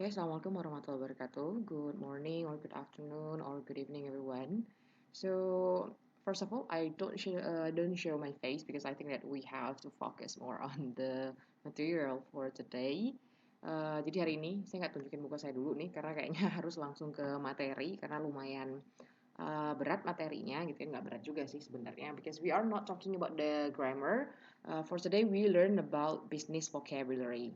Okay, Assalamualaikum warahmatullahi wabarakatuh. Good morning or good afternoon or good evening, everyone. So, first of all, I don't show my face because I think that we have to focus more on the material for today. Jadi hari ini saya nggak tunjukin muka saya dulu nih karena kayaknya harus langsung ke materi karena lumayan berat materinya gitu ya, nggak berat juga sih sebenarnya because we are not talking about the grammar. For today we learn about business vocabulary.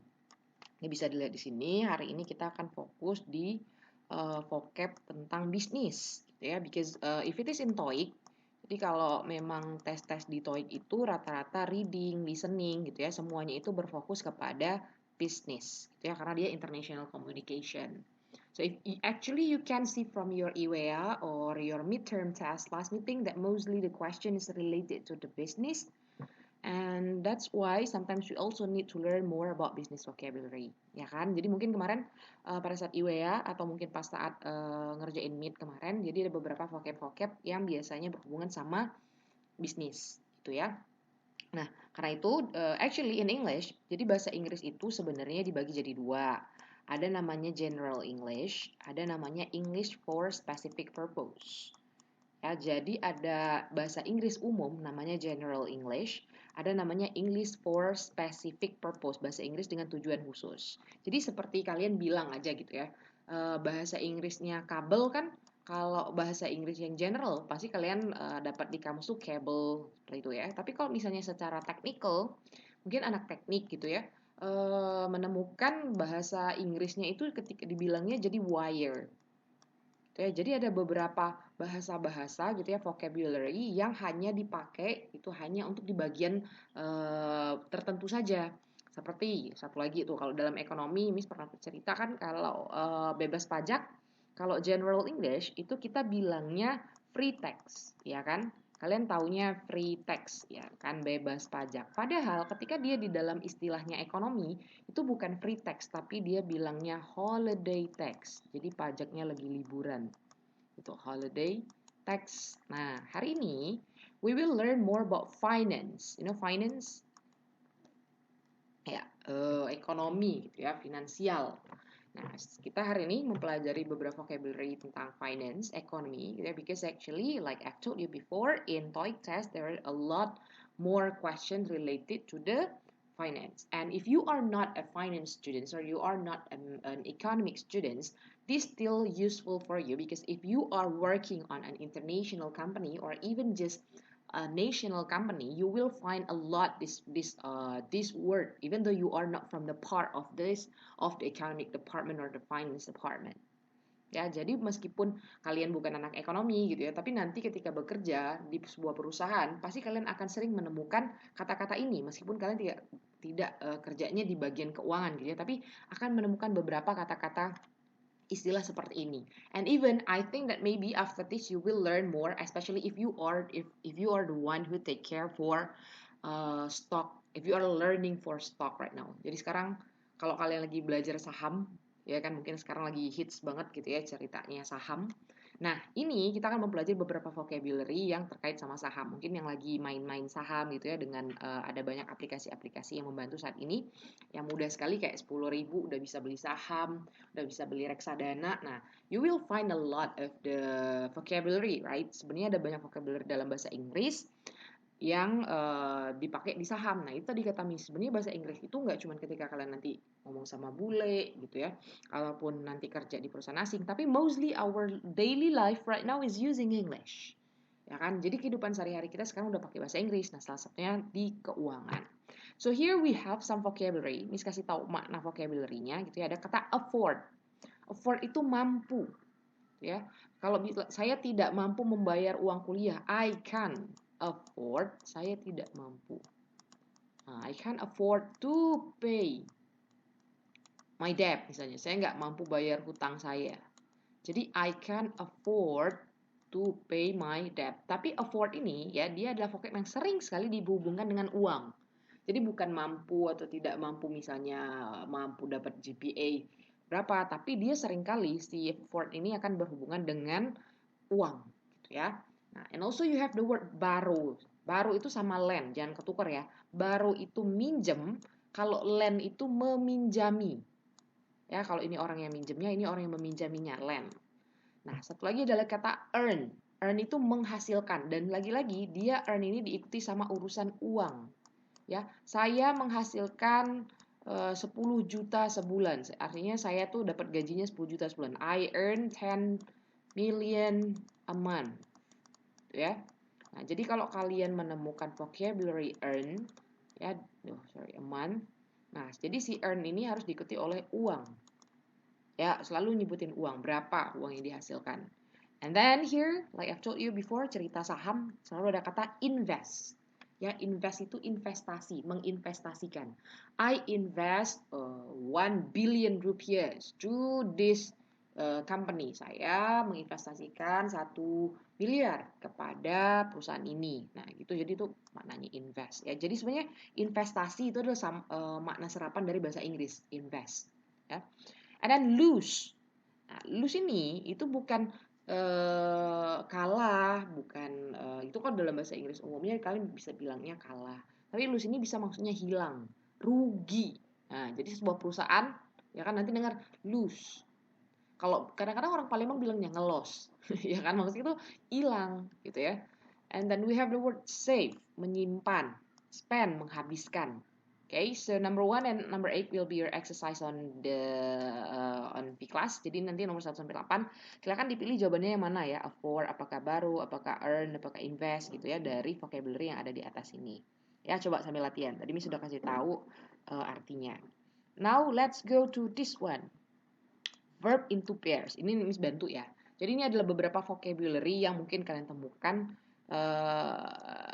Ini bisa dilihat di sini, hari ini kita akan fokus di vocab tentang bisnis gitu ya. Because if it is in TOEIC, jadi kalau memang tes-tes di TOEIC itu rata-rata reading, listening gitu ya, semuanya itu berfokus kepada bisnis gitu ya, karena dia international communication. So actually you can see from your IWEA or your midterm test last meeting that mostly the question is related to the business. And that's why sometimes we also need to learn more about business vocabulary, ya kan? Jadi mungkin kemarin pada saat IWEA atau mungkin pas saat ngerjain mid kemarin, jadi ada beberapa vocab-vocab yang biasanya berhubungan sama bisnis, gitu ya. Nah, karena itu actually in English, jadi bahasa Inggris itu sebenarnya dibagi jadi dua. Ada namanya General English, ada namanya English for Specific Purpose. Ya, jadi ada bahasa Inggris umum namanya General English, ada namanya English for Specific Purpose, bahasa Inggris dengan tujuan khusus. Jadi seperti kalian bilang aja gitu ya, bahasa Inggrisnya kabel kan, kalau bahasa Inggris yang general pasti kalian dapat di kamus tuh cable seperti itu ya. Tapi kalau misalnya secara technical, mungkin anak teknik gitu ya, menemukan bahasa Inggrisnya itu ketika dibilangnya jadi wire. Ya, jadi ada beberapa bahasa-bahasa gitu ya vocabulary yang hanya dipakai itu hanya untuk di bagian tertentu saja. Seperti satu lagi itu kalau dalam ekonomi Miss pernah cerita kan kalau bebas pajak, kalau general English itu kita bilangnya free tax, ya kan? Kalian taunya free tax ya kan bebas pajak. Padahal ketika dia di dalam istilahnya ekonomi itu bukan free tax tapi dia bilangnya holiday tax. Jadi pajaknya lagi liburan. Itu holiday tax. Nah, hari ini we will learn more about finance. You know finance? Ya, ekonomi gitu ya, finansial. Nah, kita hari ini mempelajari beberapa vocabulary tentang finance, ekonomi, gitu ya, because actually, like I told you before, in TOEIC test, there are a lot more questions related to the finance. And if you are not a finance student or you are not an economic student, this still useful for you because if you are working on an international company or even just a national company, you will find a lot this word, even though you are not from the part of this of the economic department or the finance department. Ya, jadi meskipun kalian bukan anak ekonomi gitu ya, tapi nanti ketika bekerja di sebuah perusahaan, pasti kalian akan sering menemukan kata-kata ini meskipun kalian tidak kerjanya di bagian keuangan gitu ya, tapi akan menemukan beberapa kata-kata istilah seperti ini. And even I think that maybe after this you will learn more, especially if you are the one who take care for stock, if you are learning for stock right now. Jadi sekarang kalau kalian lagi belajar saham, ya kan mungkin sekarang lagi hits banget gitu ya ceritanya saham. Nah, ini kita akan mempelajari beberapa vocabulary yang terkait sama saham. Mungkin yang lagi main-main saham gitu ya dengan ada banyak aplikasi-aplikasi yang membantu saat ini. Yang mudah sekali kayak 10.000 udah bisa beli saham, udah bisa beli reksadana. Nah, you will find a lot of the vocabulary, right? Sebenarnya ada banyak vocabulary dalam bahasa Inggris yang dipakai di saham. Nah, itu tadi kata Miss, sebenarnya bahasa Inggris itu nggak cuma ketika kalian nanti ngomong sama bule gitu ya, kalaupun nanti kerja di perusahaan asing, tapi mostly our daily life right now is using English. Ya kan? Jadi kehidupan sehari-hari kita sekarang udah pakai bahasa Inggris. Nah, salah satunya di keuangan. So here we have some vocabulary. Miss kasih tahu makna vocabulary-nya gitu ya. Ada kata afford. Afford itu mampu, ya. Kalau saya tidak mampu membayar uang kuliah, I can afford, saya tidak mampu. Nah, I can afford to pay my debt misalnya. Saya nggak mampu bayar hutang saya. Jadi I can afford to pay my debt. Tapi afford ini ya dia adalah vocab yang sering sekali dihubungkan dengan uang. Jadi bukan mampu atau tidak mampu misalnya mampu dapat GPA berapa, tapi dia seringkali si afford ini akan berhubungan dengan uang gitu ya. Nah, and also you have the word borrow. Borrow itu sama lend, jangan ketukar ya. Borrow itu minjem, kalau lend itu meminjami. Ya, kalau ini orang yang minjemnya, ini orang yang meminjaminya, lend. Nah, satu lagi adalah kata earn. Earn itu menghasilkan, dan lagi-lagi dia earn ini diikuti sama urusan uang. Ya, saya menghasilkan 10 juta sebulan. Artinya saya tuh dapat gajinya 10 juta sebulan. I earn 10 million a month. Ya. Nah, jadi kalau kalian menemukan vocabulary earn, ya, a month. Nah, jadi si earn ini harus diikuti oleh uang. Ya, selalu nyebutin uang, berapa uang yang dihasilkan. And then here, like I've told you before, cerita saham selalu ada kata invest. Ya, invest itu investasi, menginvestasikan. I invest 1 billion rupiah to this company. Saya menginvestasikan 1 miliar kepada perusahaan ini. Nah, gitu, jadi itu maknanya invest. Ya, jadi sebenarnya investasi itu adalah makna serapan dari bahasa Inggris, invest. Ya. And then lose. Nah, lose ini itu bukan kalah, bukan itu kan dalam bahasa Inggris umumnya kalian bisa bilangnya kalah. Tapi lose ini bisa maksudnya hilang, rugi. Nah, jadi sebuah perusahaan ya kan nanti dengar lose. Kalau kadang-kadang orang Palembang bilangnya ngelos, ya kan maksudnya itu hilang gitu ya. And then we have the word save, menyimpan, spend, menghabiskan. Okay, so number 1 and number 8 will be your exercise on on P class. Jadi nanti nomor 1 sampai 8 silakan dipilih jawabannya yang mana ya. Afford, apakah baru, apakah earn, apakah invest gitu ya dari vocabulary yang ada di atas ini. Ya, coba sambil latihan. Tadi Miss sudah kasih tahu artinya. Now let's go to this one. Verb into pairs. Ini Miss bantu ya. Jadi ini adalah beberapa vocabulary yang mungkin kalian temukan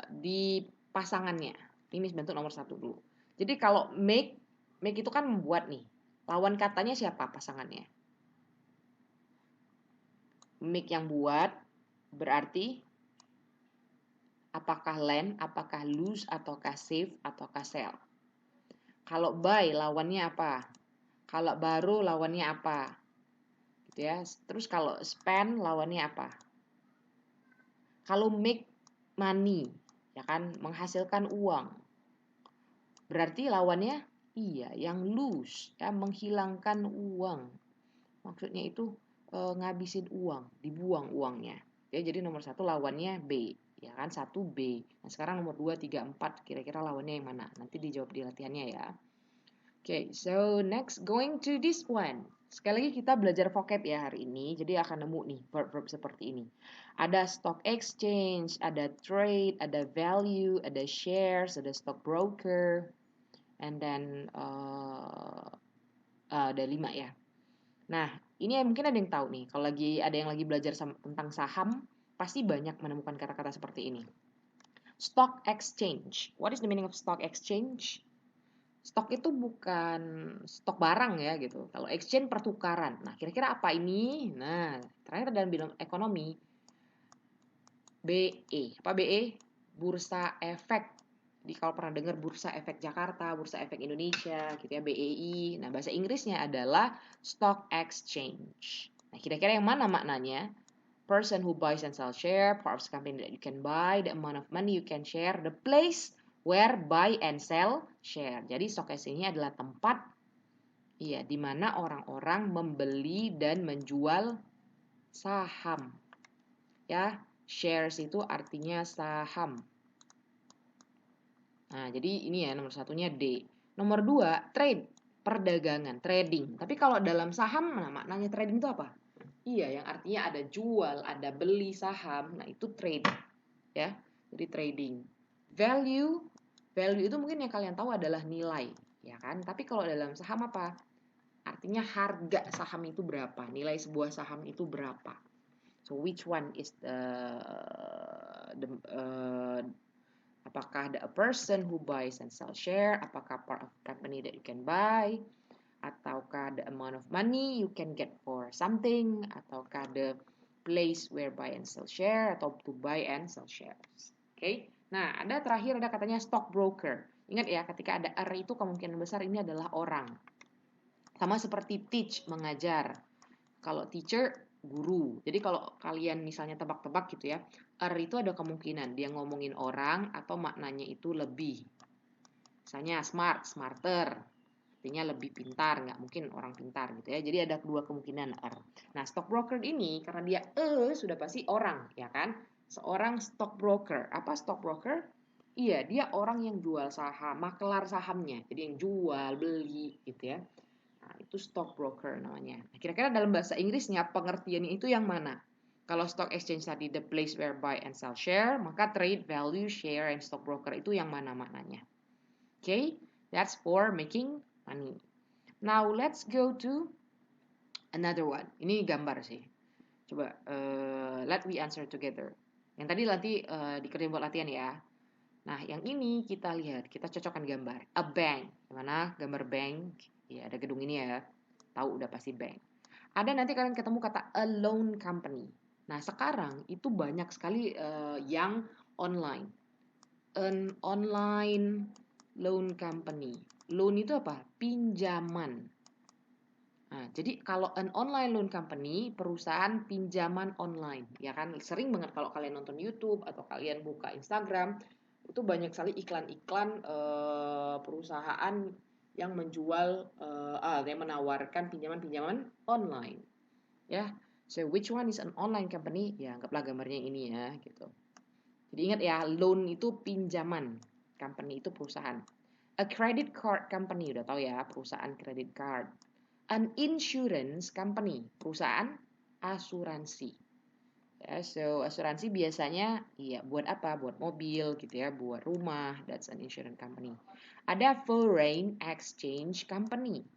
di pasangannya. Ini Miss bantu nomor 1 dulu. Jadi kalau make itu kan membuat nih. Lawan katanya siapa pasangannya? Make yang buat berarti apakah lend, apakah lose, ataukah save, ataukah sell. Kalau buy lawannya apa? Kalau baru lawannya apa? Gitu ya. Terus kalau spend lawannya apa? Kalau make money, ya kan, menghasilkan uang. Berarti lawannya iya, yang lose, ya, menghilangkan uang. Maksudnya itu ngabisin uang, dibuang uangnya. Ya, jadi nomor 1 lawannya B, ya kan, 1 B. Nah, sekarang nomor 2, 3, 4 kira-kira lawannya yang mana? Nanti dijawab di latihannya ya. Okay, so next going to this one. Sekali lagi kita belajar vocab ya hari ini, jadi akan nemu nih verb-verb seperti ini. Ada stock exchange, ada trade, ada value, ada shares, ada stock broker, and then ada 5 ya. Nah, ini mungkin ada yang tahu nih. Kalau lagi ada yang lagi belajar tentang saham, pasti banyak menemukan kata-kata seperti ini. Stock exchange. What is the meaning of stock exchange? Stok itu bukan stok barang ya gitu. Kalau exchange pertukaran. Nah, kira-kira apa ini? Nah, terakhir dalam bidang ekonomi, BE. Apa BE? Bursa Efek. Jadi kalau pernah dengar Bursa Efek Jakarta, Bursa Efek Indonesia, gitu ya, BEI. Nah, bahasa Inggrisnya adalah Stock Exchange. Nah, kira-kira yang mana maknanya? Person who buys and sells share, part of the company that you can buy, the amount of money you can share, the place where buy and sell share. Jadi stock exchange ini adalah tempat iya di mana orang-orang membeli dan menjual saham. Ya, shares itu artinya saham. Nah, jadi ini ya nomor 1-nya D. Nomor 2, trade, perdagangan, trading. Tapi kalau dalam saham, nah maknanya trading itu apa? Iya, yang artinya ada jual, ada beli saham. Nah, itu trade. Ya, jadi trading. Value, value itu mungkin yang kalian tahu adalah nilai, ya kan? Tapi kalau dalam saham apa? Artinya harga saham itu berapa? Nilai sebuah saham itu berapa? So, which one is apakah a person who buys and sells share? Apakah part of company that you can buy? Ataukah the amount of money you can get for something? Ataukah the place where buy and sell share? Atau to buy and sell shares? Oke. Nah, ada terakhir ada katanya stock broker. Ingat ya, ketika ada R itu kemungkinan besar ini adalah orang. Sama seperti teach, mengajar. Kalau teacher, guru. Jadi kalau kalian misalnya tebak-tebak gitu ya, R itu ada kemungkinan dia ngomongin orang atau maknanya itu lebih. Misalnya smart, smarter. artinya lebih pintar, nggak mungkin orang pintar gitu ya. Jadi ada dua kemungkinan R. Nah, stockbroker ini karena dia sudah pasti orang, ya kan? Seorang stockbroker. Apa stockbroker? Iya, dia orang yang jual saham, makelar sahamnya. Jadi yang jual, beli gitu ya. Nah, itu stockbroker namanya. Nah, kira-kira dalam bahasa Inggrisnya pengertiannya itu yang mana? Kalau stock exchange tadi the place where buy and sell share, maka trade, value, share, and stockbroker itu yang mana maknanya? Okay, that's for making money. Now let's go to another one. Ini gambar sih. Coba let we answer together. Yang tadi nanti dikerjain buat latihan ya. Nah, yang ini kita lihat, kita cocokkan gambar. A bank. Gimana? Gambar bank. Ya, ada gedung ini ya. Tahu udah pasti bank. Ada nanti kalian ketemu kata a loan company. Nah, sekarang itu banyak sekali yang online. An online loan company. Loan itu apa? Pinjaman. Nah, jadi kalau an online loan company, perusahaan pinjaman online, ya kan? Sering banget kalau kalian nonton YouTube atau kalian buka Instagram, itu banyak sekali iklan-iklan perusahaan yang menjual, yang menawarkan pinjaman-pinjaman online, ya. So which one is an online company? Ya, anggaplah gambarnya ini ya, gitu. Jadi ingat ya, loan itu pinjaman, company itu perusahaan. A credit card company, udah tahu ya, perusahaan credit card. An insurance company, perusahaan asuransi. Ya, so asuransi biasanya iya buat apa? Buat mobil gitu ya, buat rumah, that's an insurance company. Ada foreign exchange company.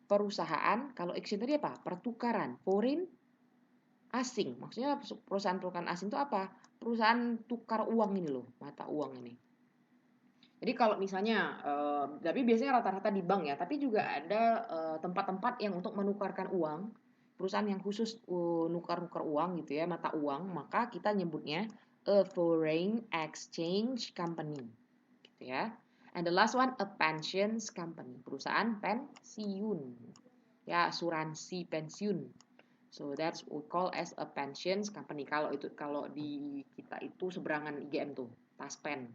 Perusahaan, kalau exchange tadi apa? Pertukaran. Foreign asing. Maksudnya perusahaan asing itu apa? Perusahaan tukar uang ini loh, mata uang ini. Jadi kalau misalnya, tapi biasanya rata-rata di bank ya, tapi juga ada tempat-tempat yang untuk menukarkan uang, perusahaan yang khusus nukar-nukar uang gitu ya, mata uang, maka kita nyebutnya a foreign exchange company, gitu ya. And the last one, a pensions company, perusahaan pensiun, ya asuransi pensiun. So that's we call as a pensions company. Kalau di kita itu seberangan IGM tuh, Taspen.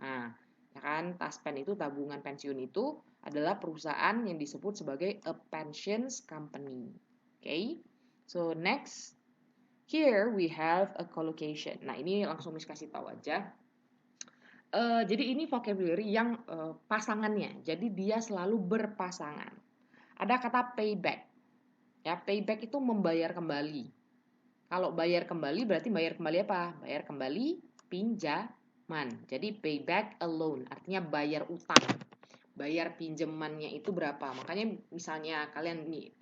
Nah, ya kan Taspen itu tabungan pensiun itu adalah perusahaan yang disebut sebagai a pensions company. Okay? So next, here we have a collocation. Nah, ini langsung Miss kasih tahu aja. Jadi ini vocabulary yang pasangannya. Jadi dia selalu berpasangan. Ada kata payback. Ya, payback itu membayar kembali. Kalau bayar kembali berarti bayar kembali apa? Bayar kembali pinjaman. Jadi payback a loan, artinya bayar utang. Bayar pinjamannya itu berapa? Makanya misalnya kalian nih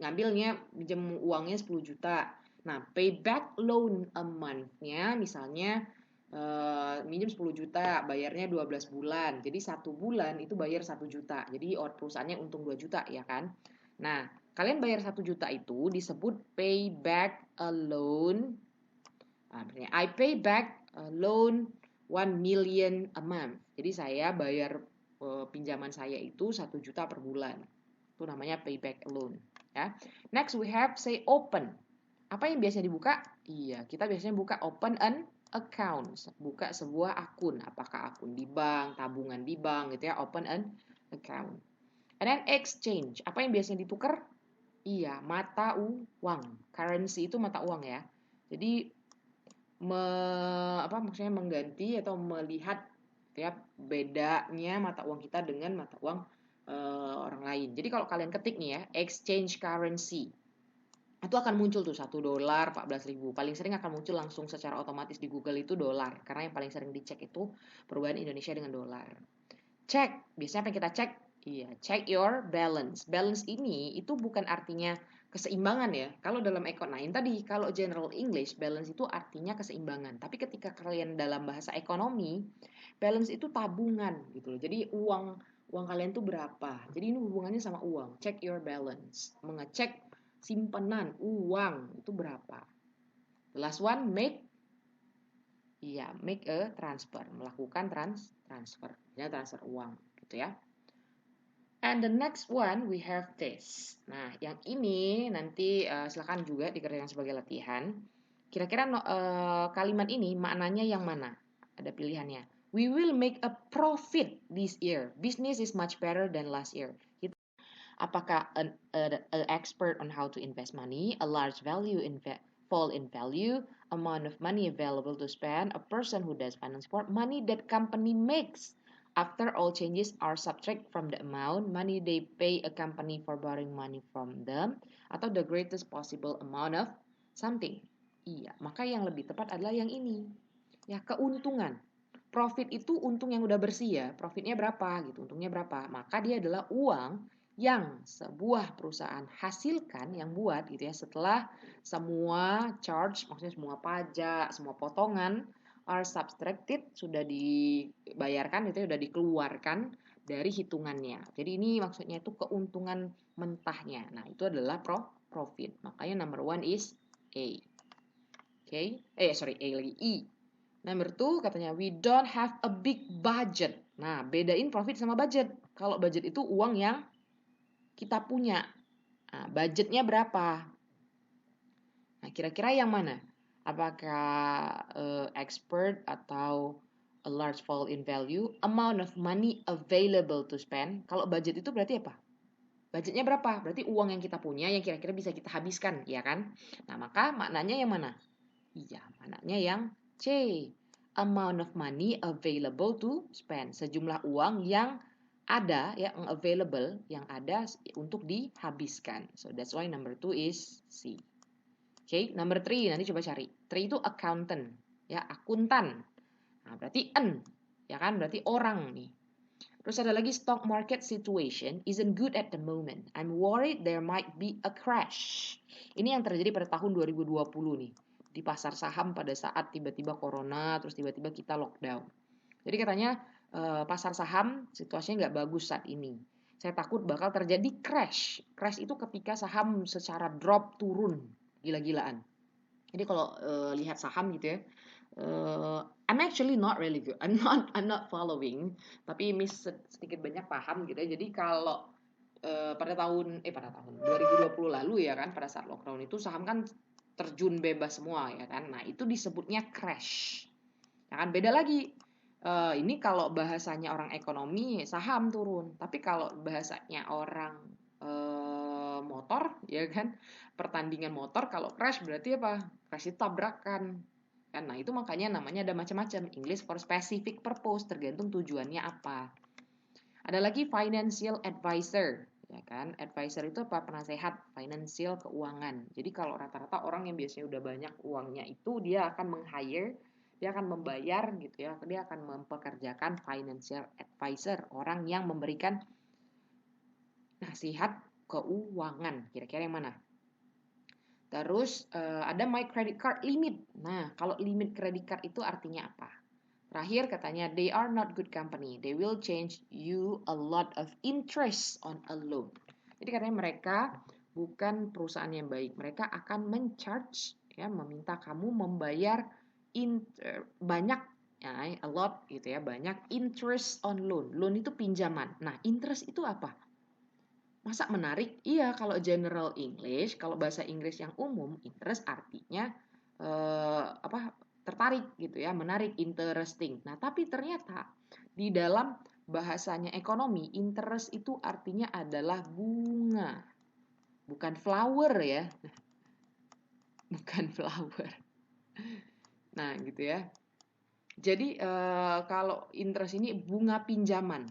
ngambilnya pinjam uangnya 10 juta. Nah, payback loan a month-nya misalnya minjem 10 juta, bayarnya 12 bulan. Jadi 1 bulan itu bayar 1 juta. Jadi perusahaannya untung 2 juta ya kan? Nah, kalian bayar 1 juta itu disebut pay back a loan. I pay back a loan 1 million a month. Jadi saya bayar pinjaman saya itu 1 juta per bulan. Itu namanya pay back a loan. Ya. Next we have say open. Apa yang biasa dibuka? Iya, kita biasanya buka open an account. Buka sebuah akun. Apakah akun di bank, tabungan di bank gitu ya. Open an account. And then exchange. Apa yang biasanya ditukar? Iya, mata uang. Currency itu mata uang ya. Jadi maksudnya mengganti atau melihat ya bedanya mata uang kita dengan mata uang orang lain. Jadi kalau kalian ketik nih ya, exchange currency, itu akan muncul tuh $1 14.000. Paling sering akan muncul langsung secara otomatis di Google itu dolar, karena yang paling sering dicek itu perubahan Indonesia dengan dolar. Cek, biasanya apa yang kita cek? Iya, check your balance. Balance ini itu bukan artinya keseimbangan ya. Kalau dalam ekonomi tadi, kalau general English, balance itu artinya keseimbangan. Tapi ketika kalian dalam bahasa ekonomi, balance itu tabungan gitu loh. Jadi uang kalian tuh berapa? Jadi ini hubungannya sama uang. Check your balance. Mengecek simpanan uang itu berapa. The last one, make a transfer, melakukan transfer, ya transfer uang gitu ya. And the next one we have this. Nah, yang ini nanti silakan juga dikerjakan sebagai latihan. Kira-kira kalimat ini maknanya yang mana? Ada pilihannya. We will make a profit this year. Business is much better than last year. Apakah an expert on how to invest money, a large value fall in value, amount of money available to spend, a person who does finance support, money that company makes after all changes are subtract from the amount money they pay a company for borrowing money from them, atau the greatest possible amount of something. Iya, maka yang lebih tepat adalah yang ini. Ya, keuntungan. Profit itu untung yang udah bersih ya. Profitnya berapa gitu, untungnya berapa. Maka dia adalah uang yang sebuah perusahaan hasilkan, yang buat gitu ya, setelah semua charge, maksudnya semua pajak, semua potongan are subtracted, sudah dibayarkan gitu ya, sudah dikeluarkan dari hitungannya. Jadi ini maksudnya itu keuntungan mentahnya. Nah, itu adalah profit. Makanya number one is A. Oke, A lagi, E. Number 2 katanya we don't have a big budget. Nah, bedain profit sama budget. Kalau budget itu uang yang kita punya. Nah, budgetnya berapa? Nah, kira-kira yang mana? Apakah expert atau a large fall in value, amount of money available to spend? Kalau budget itu berarti apa? Budgetnya berapa? Berarti uang yang kita punya yang kira-kira bisa kita habiskan, ya kan? Nah, maka maknanya yang mana? Iya, maknanya yang C. Amount of money available to spend. Sejumlah uang yang ada, ya, available, yang ada untuk dihabiskan. So, that's why number 2 is C. Okay, number 3, nanti coba cari. 3 itu accountant, ya, akuntan. Nah, berarti N, ya kan? Berarti orang nih. Terus ada lagi stock market situation isn't good at the moment. I'm worried there might be a crash. Ini yang terjadi pada tahun 2020 nih. Di pasar saham pada saat tiba-tiba corona, terus tiba-tiba kita lockdown. Jadi katanya pasar saham situasinya nggak bagus saat ini. Saya takut bakal terjadi crash. Crash itu ketika saham secara drop, turun, gila-gilaan. Jadi kalau lihat saham gitu ya, I'm actually not really good. I'm not following. Tapi Miss sedikit banyak paham gitu ya. Jadi kalau pada tahun 2020 lalu ya kan, pada saat lockdown itu saham kan terjun bebas semua ya kan. Nah, itu disebutnya crash. Ya kan, beda lagi. Ini kalau bahasanya orang ekonomi saham turun, tapi kalau bahasanya orang motor ya kan, pertandingan motor kalau crash berarti apa? Crash itu tabrakan. Kan, nah itu makanya namanya ada macam-macam. English for specific purpose, tergantung tujuannya apa. Ada lagi financial advisor. Ya kan, advisor itu apa? Penasehat financial keuangan. Jadi kalau rata-rata orang yang biasanya udah banyak uangnya itu dia akan meng-hire, dia akan membayar gitu ya, dia akan mempekerjakan financial advisor, orang yang memberikan nasihat keuangan. Kira-kira yang mana? Terus ada my credit card limit. Nah, kalau limit credit card itu artinya apa? Terakhir katanya, they are not good company. They will change you a lot of interest on a loan. Jadi katanya mereka bukan perusahaan yang baik. Mereka akan mencharge, ya, meminta kamu membayar banyak, ya, a lot gitu ya, banyak interest on loan. Loan itu pinjaman. Nah, interest itu apa? Masa menarik? Iya, kalau general English, kalau bahasa Inggris yang umum, interest artinya tertarik gitu ya, menarik, interesting. Nah, tapi ternyata di dalam bahasanya ekonomi, interest itu artinya adalah bunga. Bukan flower ya. Bukan flower. Nah, gitu ya. Jadi kalau interest ini bunga pinjaman.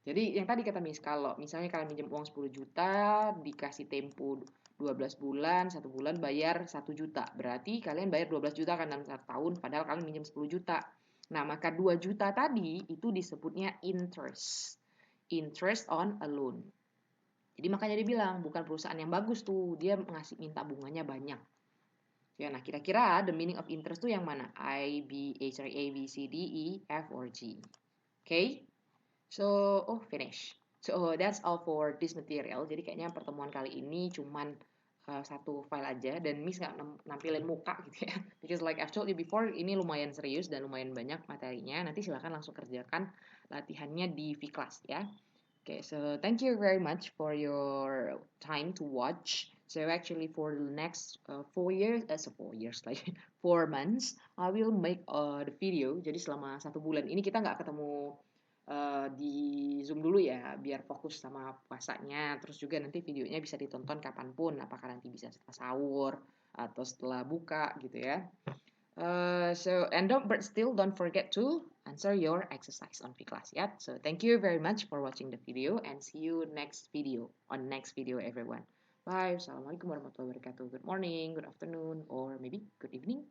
Jadi yang tadi kata Miss, kalau misalnya kalian minjem uang 10 juta, dikasih tempo 12 bulan, 1 bulan bayar 1 juta. Berarti kalian bayar 12 juta kan dalam 1 tahun, padahal kalian minjem 10 juta. Nah, maka 2 juta tadi itu disebutnya interest. Interest on a loan. Jadi makanya dia bilang, bukan perusahaan yang bagus tuh, dia minta bunganya banyak. Ya, nah kira-kira the meaning of interest tuh yang mana? A, B, C, D, E, F, or G. Okay? So, finish. So, that's all for this material. Jadi kayaknya pertemuan kali ini cuman satu file aja dan Miss nggak nampilin muka gitu ya. Because like I've told you before, ini lumayan serius dan lumayan banyak materinya. Nanti silakan langsung kerjakan latihannya di V-Class ya. Okay, so thank you very much for your time to watch. So actually for the next 4 years, so 4 years like 4 months, I will make the video. Jadi selama 1 bulan ini kita nggak ketemu di Zoom dulu ya, biar fokus sama puasanya. Terus juga nanti videonya bisa ditonton kapanpun, apakah nanti bisa setelah sahur atau setelah buka gitu ya. So and don't forget to answer your exercise on class. Yeah. So thank you very much for watching the video and see you next video everyone. Bye. Assalamualaikum warahmatullahi wabarakatuh. Good morning, good afternoon, or maybe good evening.